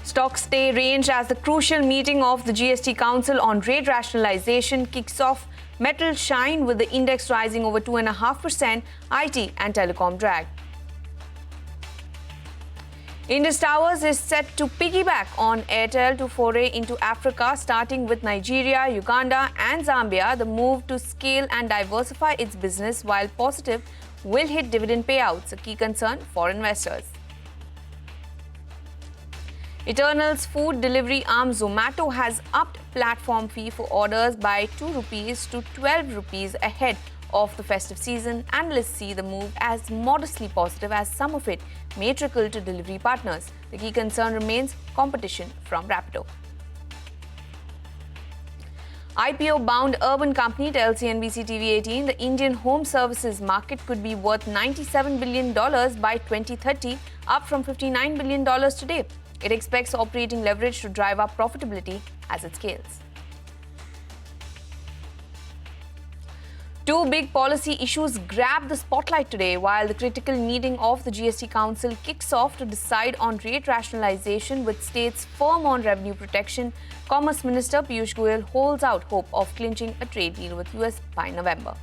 Stocks stay range as the crucial meeting of the GST Council on rate rationalization kicks off. Metals shine with the index rising over 2.5%, IT and telecom drag. Indus Towers is set to piggyback on Airtel to foray into Africa, starting with Nigeria, Uganda and Zambia. The move to scale and diversify its business, while positive, will hit dividend payouts, a key concern for investors. Eternal's food delivery arm Zomato has upped platform fee for orders by 2 rupees to 12 rupees ahead of the festive season. Analysts see the move as modestly positive, as some of it may trickle to delivery partners. The key concern remains competition from Rapido. IPO-bound urban company tells CNBC TV18 the Indian home services market could be worth $97 billion by 2030, up from $59 billion today. It expects operating leverage to drive up profitability as it scales. Two big policy issues grab the spotlight today, while the critical meeting of the GST Council kicks off to decide on rate rationalization with states firm on revenue protection. Commerce Minister Piyush Goyal holds out hope of clinching a trade deal with US by November.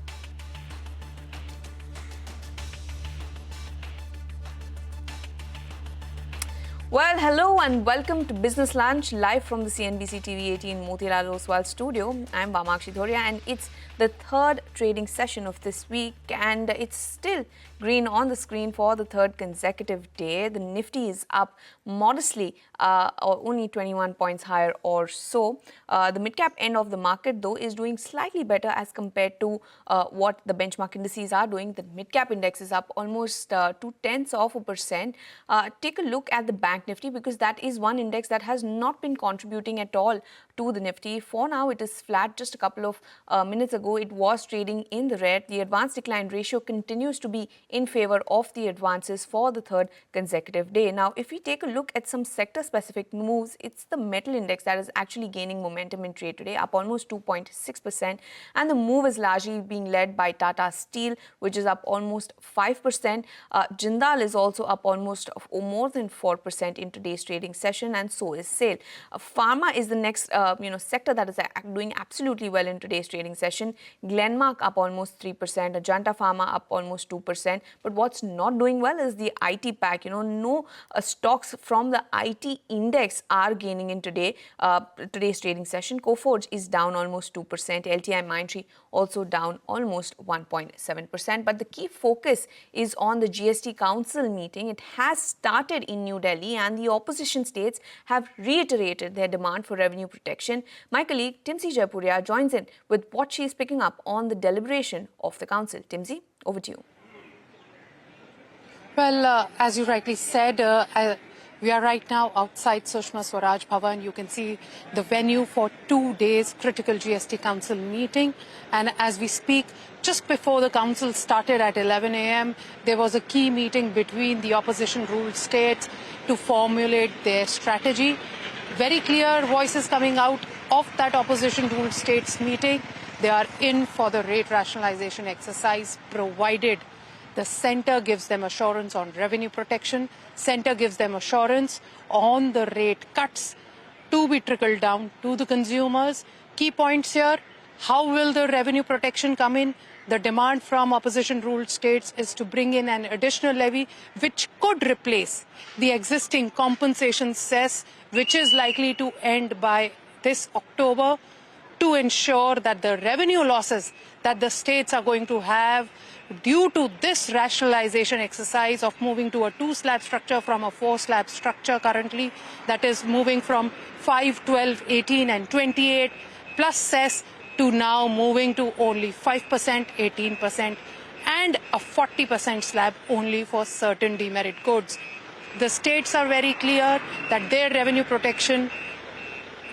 Well, hello and welcome to Business Lunch, live from the CNBC TV18 Motilal Oswal studio. I'm Vamakshi Thoria, and it's the third trading session of this week, and it's still green on the screen for the third consecutive day. The Nifty is up modestly, or only 21 points higher or so. The mid-cap end of the market, though, is doing slightly better as compared to what the benchmark indices are doing. The mid-cap index is up almost 0.2%. Take a look at the Bank Nifty, because that is one index that has not been contributing at all to the Nifty. For now, it is flat. Just a couple of minutes ago, it was trading in the red. The advance decline ratio continues to be in favor of the advances for the third consecutive day. Now, if we take a look at some sector-specific moves, it's the metal index that is actually gaining momentum in trade today, up almost 2.6%. And the move is largely being led by Tata Steel, which is up almost 5%. Jindal is also up almost more than 4% in today's trading session, and so is SAIL. Pharma is the next sector that is doing absolutely well in today's trading session. Glenmark up almost 3%, Ajanta Pharma up almost 2%. But what's not doing well is the IT pack. No stocks from the IT index are gaining in today's trading session. Coforge is down almost 2%. LTI Mindtree also down almost 1.7%. But the key focus is on the GST Council meeting. It has started in New Delhi, and the opposition states have reiterated their demand for revenue protection. My colleague Timsi Jaipuria joins in with what she is picking up on the deliberation of the council. Timsi, over to you. Well, as you rightly said, we are right now outside Sushma Swaraj Bhavan. You can see the venue for 2 days critical GST Council meeting. And as we speak, just before the council started at 11 a.m., there was a key meeting between the opposition-ruled states to formulate their strategy. Very clear voices coming out of that opposition-ruled states meeting. They are in for the rate rationalization exercise, provided the centre gives them assurance on revenue protection. Centre gives them assurance on the rate cuts to be trickled down to the consumers. Key points here: how will the revenue protection come in? The demand from opposition-ruled states is to bring in an additional levy which could replace the existing compensation cess, which is likely to end by this October, to ensure that the revenue losses that the states are going to have due to this rationalization exercise of moving to a 2-slab structure from a 4-slab structure currently, that is moving from 5, 12, 18 and 28 plus cess, to now moving to only 5%, 18% and a 40% slab only for certain demerit goods. The states are very clear that their revenue protection,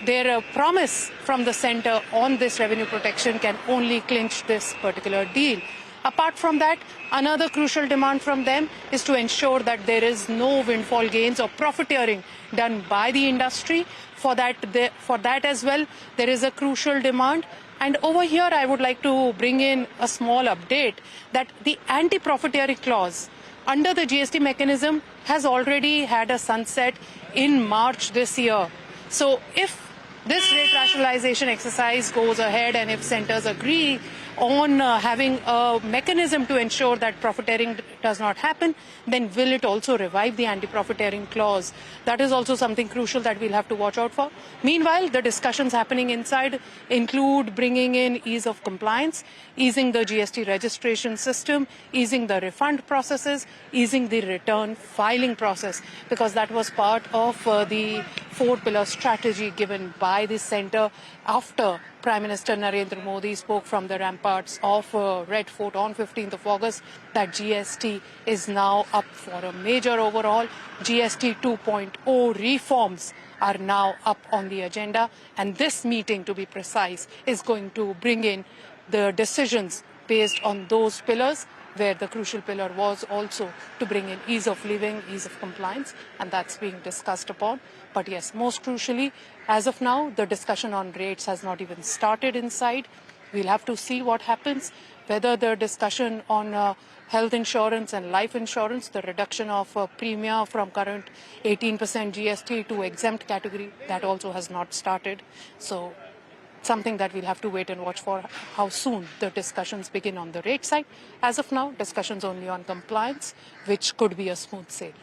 their promise from the centre on this revenue protection can only clinch this particular deal. Apart from that, another crucial demand from them is to ensure that there is no windfall gains or profiteering done by the industry. For that as well, there is a crucial demand. And over here, I would like to bring in a small update that the anti-profiteering clause under the GST mechanism has already had a sunset in March this year. So if this rate rationalization exercise goes ahead and if centers agree on having a mechanism to ensure that profiteering does not happen, then will it also revive the anti-profiteering clause? That is also something crucial that we'll have to watch out for. Meanwhile, the discussions happening inside include bringing in ease of compliance, easing the GST registration system, easing the refund processes, easing the return filing process, because that was part of the four-pillar strategy given by the centre after Prime Minister Narendra Modi spoke from the ramparts of Red Fort on 15th of August that GST is now up for a major overhaul. GST 2.0 reforms are now up on the agenda, and this meeting, to be precise, is going to bring in the decisions based on those pillars, where the crucial pillar was also to bring in ease of living, ease of compliance, and that's being discussed upon. But yes, most crucially, as of now, the discussion on rates has not even started inside. We'll have to see what happens, whether the discussion on health insurance and life insurance, the reduction of premia from current 18% GST to exempt category, that also has not started. So something that we'll have to wait and watch for how soon the discussions begin on the rate side. As of now, discussions only on compliance, which could be a smooth sail.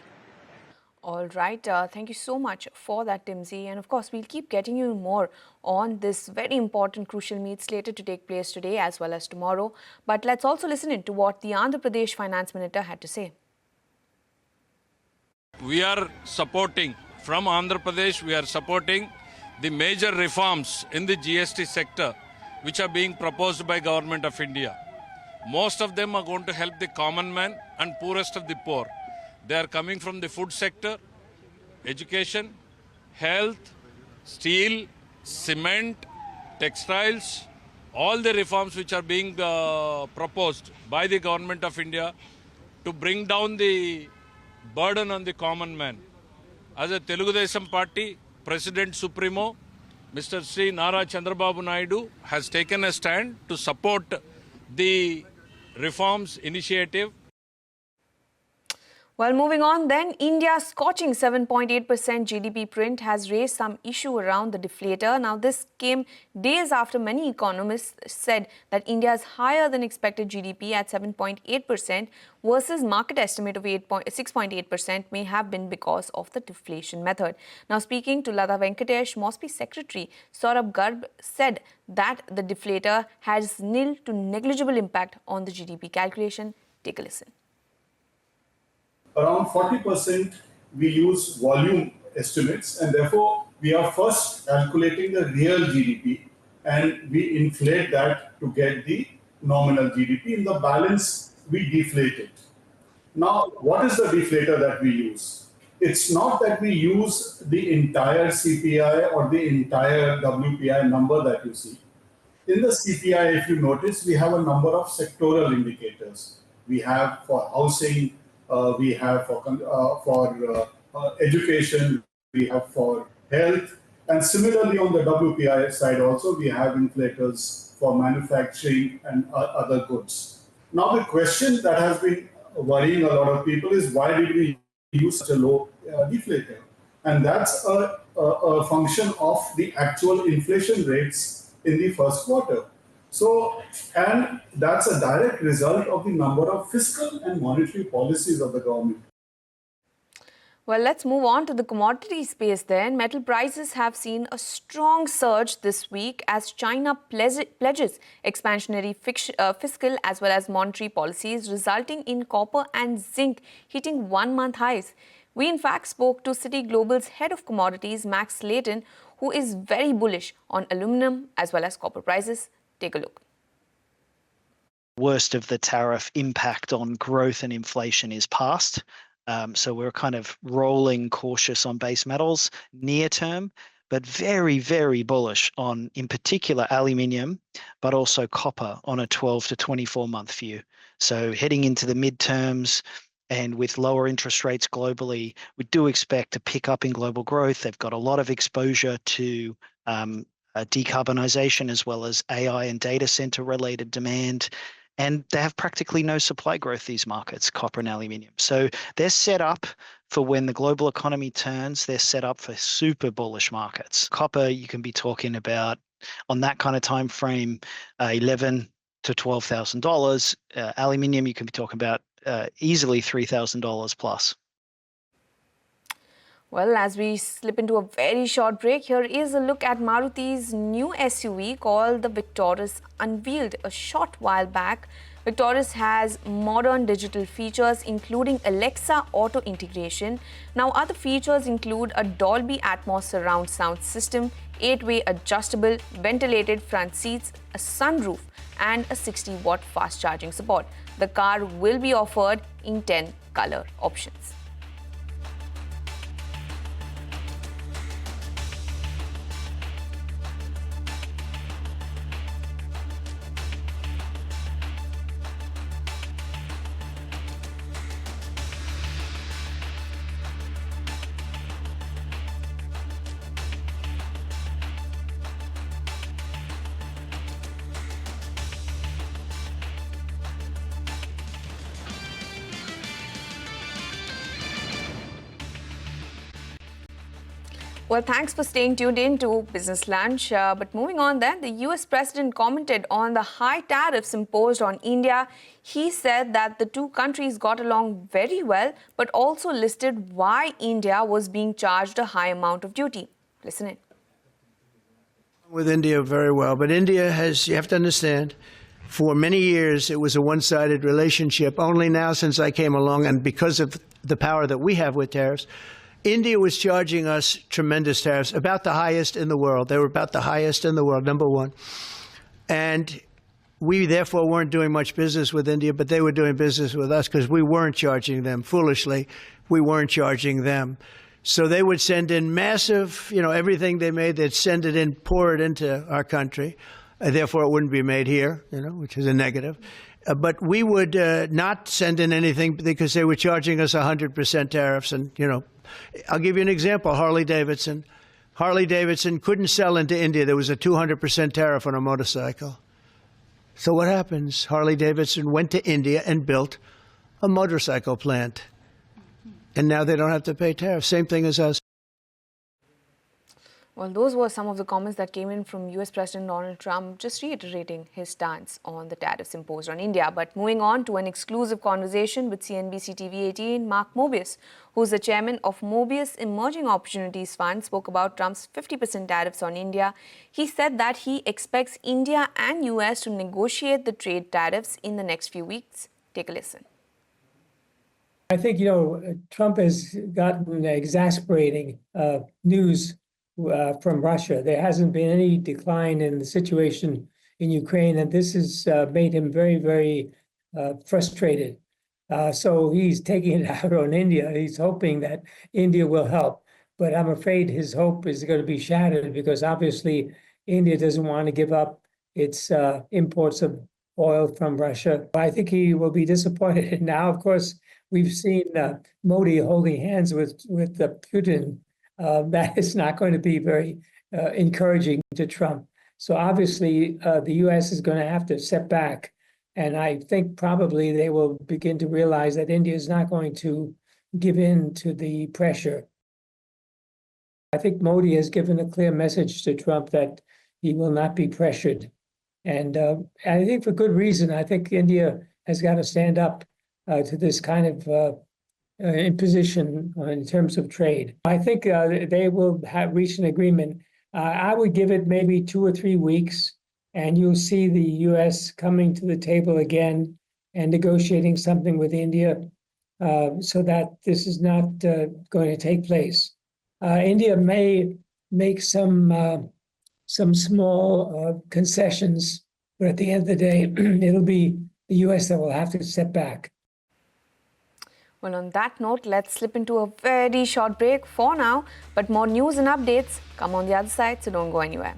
All right. Thank you so much for that, Timsy. And of course, we'll keep getting you more on this very important, crucial meet slated to take place today as well as tomorrow. But let's also listen in to what the Andhra Pradesh Finance Minister had to say. We are supporting, from Andhra Pradesh, we are supporting the major reforms in the GST sector which are being proposed by Government of India. Most of them are going to help the common man and poorest of the poor. They are coming from the food sector, education, health, steel, cement, textiles, all the reforms which are being proposed by the Government of India to bring down the burden on the common man. As a Telugu Desam Party, President Supremo, Mr. Sri Nara Chandrababu Naidu has taken a stand to support the reforms initiative. Well, moving on then, India's scorching 7.8% GDP print has raised some issue around the deflator. Now, this came days after many economists said that India's higher than expected GDP at 7.8% versus market estimate of 6.8% may have been because of the deflation method. Now, speaking to Lata Venkatesh, MOSPI Secretary Saurabh Garg said that the deflator has nil to negligible impact on the GDP calculation. Take a listen. Around 40% we use volume estimates, and therefore we are first calculating the real GDP and we inflate that to get the nominal GDP. In the balance, we deflate it. Now, what is the deflator that we use? It's not that we use the entire CPI or the entire WPI number that you see. In the CPI, if you notice, we have a number of sectoral indicators. We have for housing, we have for education, we have for health, and similarly on the WPI side also we have inflators for manufacturing and other goods. Now the question that has been worrying a lot of people is why did we use such a low deflator? And that's a function of the actual inflation rates in the first quarter. So, and that's a direct result of the number of fiscal and monetary policies of the government. Well, let's move on to the commodity space then. Metal prices have seen a strong surge this week as China pledges expansionary fiscal as well as monetary policies, resulting in copper and zinc hitting one-month highs. We in fact spoke to Citi Global's head of commodities, Max Slayton, who is very bullish on aluminum as well as copper prices. Take a look. Worst of the tariff impact on growth and inflation is past. So we're kind of rolling cautious on base metals near term, but very, very bullish on, in particular, aluminium, but also copper on a 12 to 24 month view. So heading into the midterms and with lower interest rates globally, we do expect a pick up in global growth. They've got a lot of exposure to decarbonization as well as AI and data center related demand. And they have practically no supply growth, these markets, copper and aluminium. So they're set up for when the global economy turns, they're set up for super bullish markets. Copper, you can be talking about on that kind of time frame, $11,000 to $12,000. Aluminium, you can be talking about easily $3,000 plus. Well, as we slip into a very short break, here is a look at Maruti's new SUV called the Victoris, unveiled a short while back. Victoris has modern digital features including Alexa auto integration. Now, other features include a Dolby Atmos surround sound system, 8-way adjustable, ventilated front seats, a sunroof, and a 60-watt fast charging support. The car will be offered in 10 color options. Well, thanks for staying tuned in to Business Lunch. But moving on then, the US president commented on the high tariffs imposed on India. He said that the two countries got along very well, but also listed why India was being charged a high amount of duty. Listen in. With India very well, but India has, you have to understand, for many years it was a one-sided relationship. Only now, since I came along, and because of the power that we have with tariffs, India was charging us tremendous tariffs, about the highest in the world. They were about the highest in the world, number one. And we therefore weren't doing much business with India, but they were doing business with us because we weren't charging them. Foolishly, we weren't charging them. So they would send in massive, everything they made, they'd send it in, pour it into our country. Therefore, it wouldn't be made here, which is a negative. But we would not send in anything because they were charging us 100% tariffs. And, I'll give you an example. Harley Davidson. Harley Davidson couldn't sell into India. There was a 200% tariff on a motorcycle. So what happens? Harley Davidson went to India and built a motorcycle plant. And now they don't have to pay tariffs. Same thing as us. Well, those were some of the comments that came in from US President Donald Trump, just reiterating his stance on the tariffs imposed on India. But moving on to an exclusive conversation with CNBC TV18, Mark Mobius, who's the chairman of Mobius Emerging Opportunities Fund, spoke about Trump's 50% tariffs on India. He said that he expects India and US to negotiate the trade tariffs in the next few weeks. Take a listen. I think, Trump has gotten exasperating news from Russia. There hasn't been any decline in the situation in Ukraine, and this has made him very, very frustrated. So he's taking it out on India. He's hoping that India will help. But I'm afraid his hope is going to be shattered because obviously India doesn't want to give up its imports of oil from Russia. I think he will be disappointed. Now, of course, we've seen Modi holding hands with Putin. That is not going to be very encouraging to Trump. So obviously, the U.S. is going to have to step back. And I think probably they will begin to realize that India is not going to give in to the pressure. I think Modi has given a clear message to Trump that he will not be pressured. And I think for good reason. I think India has got to stand up to this kind of imposition in terms of trade. I think they will reach an agreement. I would give it maybe 2 or 3 weeks, and you'll see the U.S. coming to the table again and negotiating something with India so that this is not going to take place. India may make some small concessions, but at the end of the day, it'll be the U.S. that will have to step back. Well, on that note, let's slip into a very short break for now. But more news and updates come on the other side, so don't go anywhere.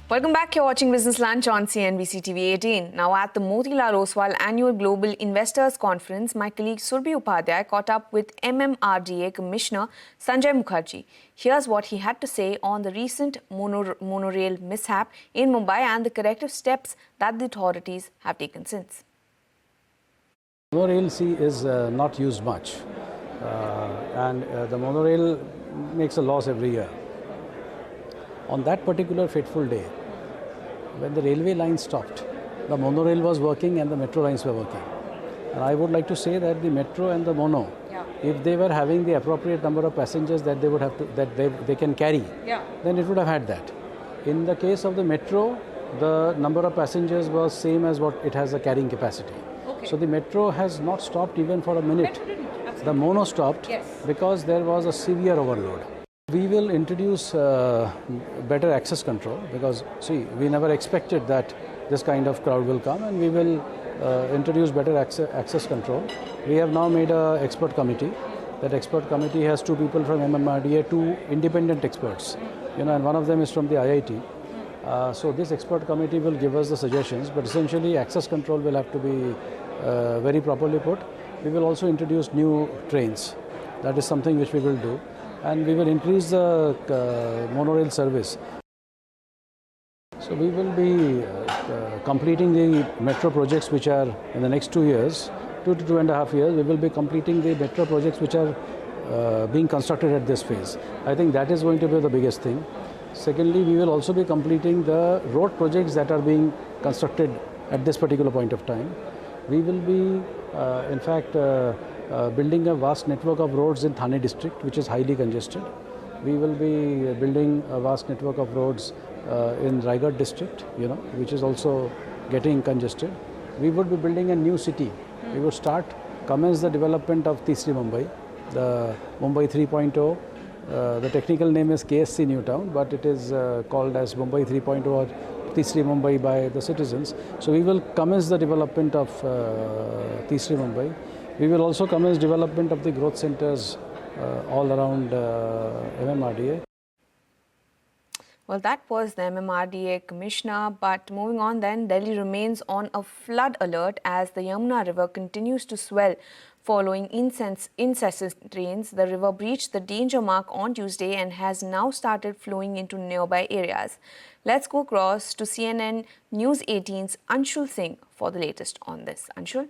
Welcome back. You're watching Business Lunch on CNBC TV18. Now at the Motilal Oswal Annual Global Investors Conference, my colleague Surbhi Upadhyay caught up with MMRDA Commissioner Sanjay Mukherjee. Here's what he had to say on the recent monorail mishap in Mumbai and the corrective steps that the authorities have taken since. Monorail is not used much, and the monorail makes a loss every year. On that particular fateful day, when the railway line stopped, the monorail was working and the metro lines were working. And I would like to say that the metro and the mono, if they were having the appropriate number of passengers that they would have to, that they can carry, then it would have had that. In the case of the metro, the number of passengers was same as what it has a carrying capacity. Okay. So the metro has not stopped even for a minute. The mono stopped because there was a severe overload. We will introduce better access control because, see, we never expected that this kind of crowd will come, and we will introduce better access control. We have now made an expert committee. That expert committee has 2 people from MMRDA, 2 independent experts, and one of them is from the IIT. So this expert committee will give us the suggestions, but essentially access control will have to be very properly put. We will also introduce new trains. That is something which we will do. And we will increase the monorail service. So we will be completing the metro projects which are in the next 2 years, 2 to 2.5 years, we will be completing the metro projects which are being constructed at this phase. I think that is going to be the biggest thing. Secondly, we will also be completing the road projects that are being constructed at this particular point of time. We will be, in fact, building a vast network of roads in Thane district, which is highly congested. We will be building a vast network of roads in Laggards district, which is also getting congested. We would be building a new city. We would commence the development of Tisri Mumbai, the Mumbai 3.0. The technical name is KSC Newtown, but it is called as Mumbai 3.0 or Tisri Mumbai by the citizens. So we will commence the development of Tisri Mumbai. We will also commence development of the growth centers all around MMRDA. Well, that was the MMRDA commissioner. But moving on then, Delhi remains on a flood alert as the Yamuna River continues to swell following incessant rains. The river breached the danger mark on Tuesday and has now started flowing into nearby areas. Let's go across to CNN News 18's Anshul Singh for the latest on this. Anshul?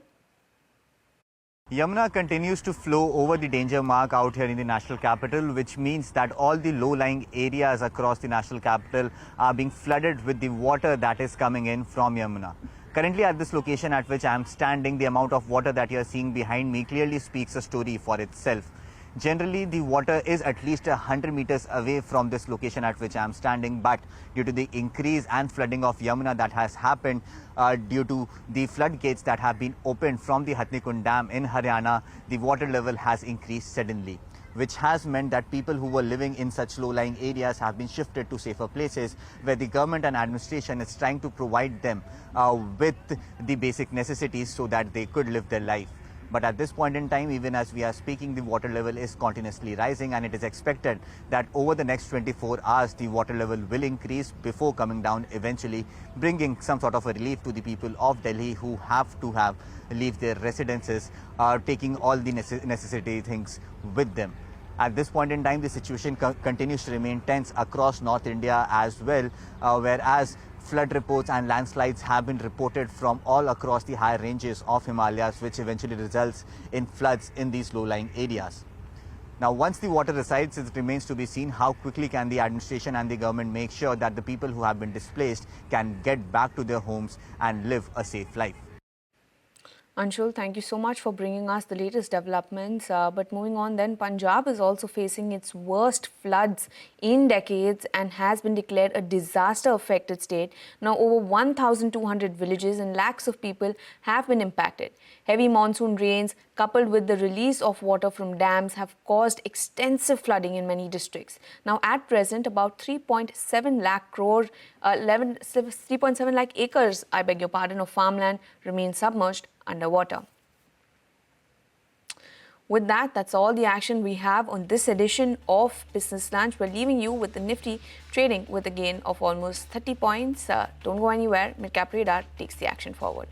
Yamuna continues to flow over the danger mark out here in the national capital, which means that all the low-lying areas across the national capital are being flooded with the water that is coming in from Yamuna. Currently at this location at which I am standing, the amount of water that you are seeing behind me clearly speaks a story for itself. Generally, the water is at least 100 meters away from this location at which I am standing, but due to the increase and flooding of Yamuna that has happened due to the floodgates that have been opened from the Hatnikund Dam in Haryana, the water level has increased suddenly, which has meant that people who were living in such low-lying areas have been shifted to safer places where the government and administration is trying to provide them with the basic necessities so that they could live their life. But at this point in time, even as we are speaking, the water level is continuously rising, and it is expected that over the next 24 hours, the water level will increase before coming down eventually, bringing some sort of a relief to the people of Delhi who have to leave their residences, taking all the necessary things with them. At this point in time, the situation continues to remain tense across North India as well, whereas flood reports and landslides have been reported from all across the high ranges of Himalayas, which eventually results in floods in these low-lying areas. Now, once the water resides, it remains to be seen how quickly can the administration and the government make sure that the people who have been displaced can get back to their homes and live a safe life. Anshul, thank you so much for bringing us the latest developments. But moving on then, Punjab is also facing its worst floods in decades and has been declared a disaster-affected state. Now, over 1,200 villages and lakhs of people have been impacted. Heavy monsoon rains coupled with the release of water from dams have caused extensive flooding in many districts. Now, at present, about 3.7 lakh acres, of farmland remain submerged underwater. With that, that's all the action we have on this edition of Business Lunch. We're leaving you with the Nifty trading with a gain of almost 30 points. Don't go anywhere. Midcap Radar takes the action forward.